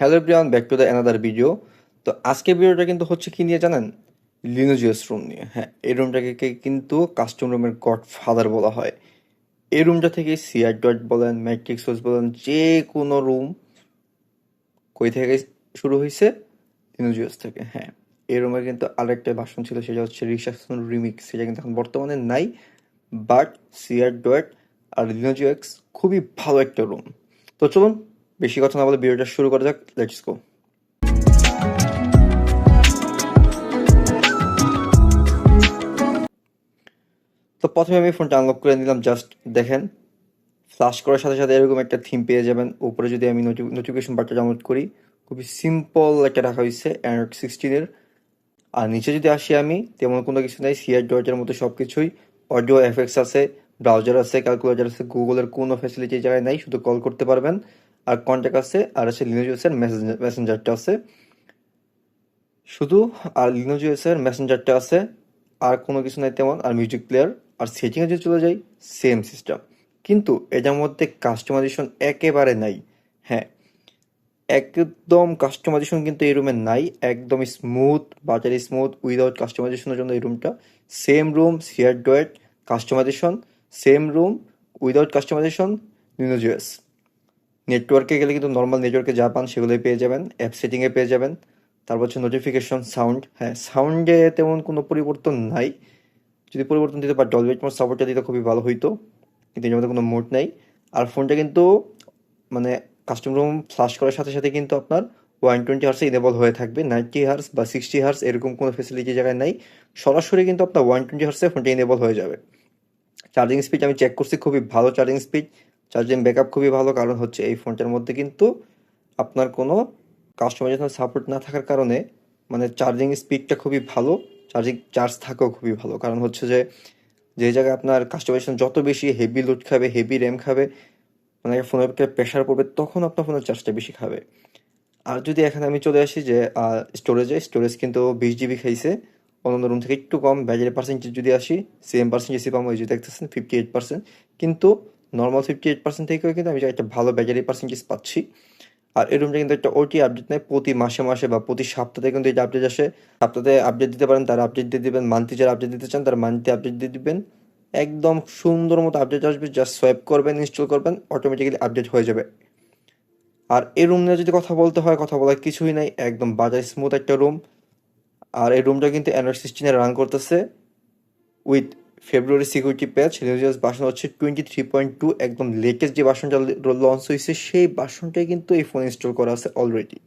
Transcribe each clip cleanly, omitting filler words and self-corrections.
Hello everyone, back to the another video. তো আজকের ভিডিওটা কিন্তু হচ্ছে কি নিয়ে জানেন? লিনোজিয়াস রুম নিয়ে। হ্যাঁ, এই রুমটাকে কিন্তু কাস্টম রুমের গড ফাদার বলা হয়। এই রুমটা থেকে সিআর ডট বলেন, ম্যাট্রিক্স বলেন, যে কোনো রুম কই থেকে শুরু হয়েছে? লিনোজিয়াস থেকে। হ্যাঁ, এই রুমের কিন্তু আরেকটা ভার্সন ছিল, সেটা হচ্ছে রিসাকশন রিমিক্স, সেটা কিন্তু এখন বর্তমানে নাই। বাট সিআর ডট আর লিনোজিয়াক্স খুবই ভালো একটা রুম। তো চলুন বেশি কথা না বলে ভিডিওটা শুরু করা যাক। Let's go. তো প্রথমে আমি ফোনটা আনলক করে নিলাম। জাস্ট দেখেন, ফ্লাশ করার সাথে সাথে এরকম একটা থিম পেয়ে যাবেন। উপরে যদি আমি নোটিফিকেশন বারটা ডাউনলোড করি, খুবই সিম্পল একটা রাখা হয়েছে অ্যান্ড্রয়েড 16-এর। আর নিচে যদি আসি আমি, তেমন কোনো কিছু নেই। সিআর ডটের মতো সব কিছুই, অডিও এফএক্স আছে, ব্রাউজার আছে, ক্যালকুলেটর আছে, গুগলের কোনো ফ্যাসিলিটি এই জায়গায় নাই, শুধু কল করতে পারবেন। আর কন্ট্যাক্ট আছে, আর আছে লিনোজিওসের মেসেঞ্জারটা আছে শুধু। আর লিনোজিওসের মেসেঞ্জারটা আছে, আর কোনো কিছু নাই তেমন। আর মিউজিক প্লেয়ার আর সেটিংয়ে যদি চলে যাই, সেম সিস্টেম। কিন্তু এটার মধ্যে কাস্টমাইজেশন একেবারে নাই। হ্যাঁ, একদম কাস্টমাইজেশন কিন্তু এই রুমে নাই। একদম স্মুথ, বাটারি স্মুথ, উইদাউট কাস্টমাইজেশনের জন্য এই রুমটা। সেম রুম, শেয়ার ডয়েট, customization, same room, without customization, লিনোজিয়াস। নেটওয়ার্কে গেলে কিন্তু নর্মাল নেটওয়ার্কে যা পান সেগুলোই পেয়ে যাবেন, অ্যাপ সেটিংয়ে পেয়ে যাবেন। তারপর হচ্ছে নোটিফিকেশন, সাউন্ড। হ্যাঁ, সাউন্ডে তেমন কোনো পরিবর্তন নাই। যদি পরিবর্তন দিতে বা ডলবি অ্যাটমস সাপোর্টটা দিতে খুবই ভালো হইতো, কিন্তু এর মধ্যে কোনো মোড নেই। আর ফোনটা কিন্তু মানে কাস্টম রুম ফ্লাশ করার সাথে সাথে কিন্তু আপনার 120 হার্সে ইনেবল হয়ে থাকবে। 90 হার্স বা 60 হার্স এরকম কোনো ফেসিলিটি জায়গায় নাই। সরাসরি কিন্তু আপনার 120 হার্সে ফোনটা ইনেবল হয়ে যাবে। চার্জিং স্পিড আমি চেক করছি, খুবই ভালো চার্জিং স্পিড। চার্জিং ব্যাকআপ খুবই ভালো, কারণ হচ্ছে এই ফোনটার মধ্যে কিন্তু আপনার কোনো কাস্টমাইজেশন সাপোর্ট না থাকার কারণে মানে চার্জিং স্পিডটা খুবই ভালো। চার্জ থাকেও খুবই ভালো, কারণ হচ্ছে যে যে জায়গায় আপনার কাস্টমাইজেশন যত বেশি হেভি লোড খাবে, হেভি র্যাম খাবে, মানে ফোনের উপরে প্রেশার পড়বে, তখন আপনার ফোনের চার্জটা বেশি খাবে। আর যদি এখানে আমি চলে আসি যে স্টোরেজ কিন্তু 20 জিবি খাইছে, অন্যান্য রুম থেকে একটু কম। ব্যাটারি পার্সেন্টেজ যদি আসি, সেম পার্সেন্টেজ পাবো, এই যে দেখতেছেন 58%। কিন্তু নর্মাল 58% থেকেও কিন্তু আমি একটা ভালো ব্যাটারি পার্সেন্টেজ পাচ্ছি। আর এই রুমটা কিন্তু একটা ওটি আপডেট নেই, প্রতি মাসে মাসে বা প্রতি সপ্তাহে কিন্তু এটা আপডেট আসে। সপ্তাহে আপডেট দিতে পারেন, তারা আপডেট দিয়ে দিবেন। মান্থলি যারা আপডেট দিতে চান তারা মান্থলি আপডেট দিয়ে দিবেন। একদম সুন্দর মতো আপডেট আসবে, জাস্ট সোয়াইপ করবেন, ইনস্টল করবেন, অটোমেটিক্যালি আপডেট হয়ে যাবে। আর এই রুম নিয়ে যদি কথা বলতে হয়, কথা বলার কিছুই নাই, একদম বাজার স্মুথ একটা রুম। আর এই রুমটা কিন্তু অ্যান্ড্রয়েড 16-এ রান করতেছে with February security patch. Religious version হচ্ছে 23.2। একদম লেটেস্ট যে ভার্সনটা লঞ্চ হয়েছে, সেই ভার্সনটাই কিন্তু এই ফোনে ইনস্টল করা আছে অলরেডি।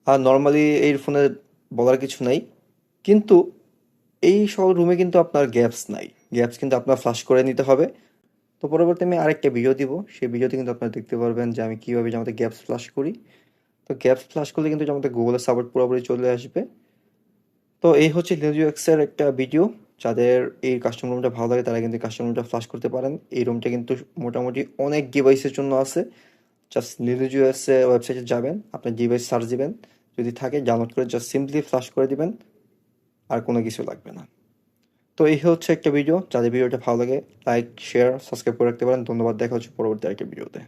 আর নর্মালি এই ফোনে বলার কিছু নাই, কিন্তু এই সকল রুমে কিন্তু আপনার গ্যাপস নাই। গ্যাপস কিন্তু আপনার ফ্লাশ করে নিতে হবে। তো পরবর্তী আমি আরেকটা ভিডিও দিব, সেই ভিডিওতে কিন্তু আপনারা দেখতে পারবেন যে আমি কীভাবে যে আমাদের গ্যাপস ফ্লাশ করি। তো গ্যাপস ফ্লাশ করলে কিন্তু আমাদের গুগলের সাপোর্ট পুরোপুরি চলে আসবে। তো এই হচ্ছে লিনোজিও এক্সের একটা ভিডিও। যাদের এই কাস্টম রুমটা ভালো লাগে তারা কিন্তু কাস্টম রুমটা ফ্লাশ করতে পারেন। এই রুমটা কিন্তু মোটামুটি অনেক ডিভাইসের জন্য আছে। জাস্ট লিনোজিও এক্সের ওয়েবসাইটে যাবেন, আপনার ডিভাইস সার্চ দিবেন, যদি থাকে ডাউনলোড করে জাস্ট সিম্পলি ফ্লাশ করে দিবেন, আর কোনো কিছু লাগবে না। তো এই হচ্ছে একটা ভিডিও। যাদের ভিডিওটা ভালো লাগে লাইক, শেয়ার, সাবস্ক্রাইব করে রাখতে পারেন। ধন্যবাদ, দেখা হচ্ছে পরবর্তী একটা ভিডিওতে।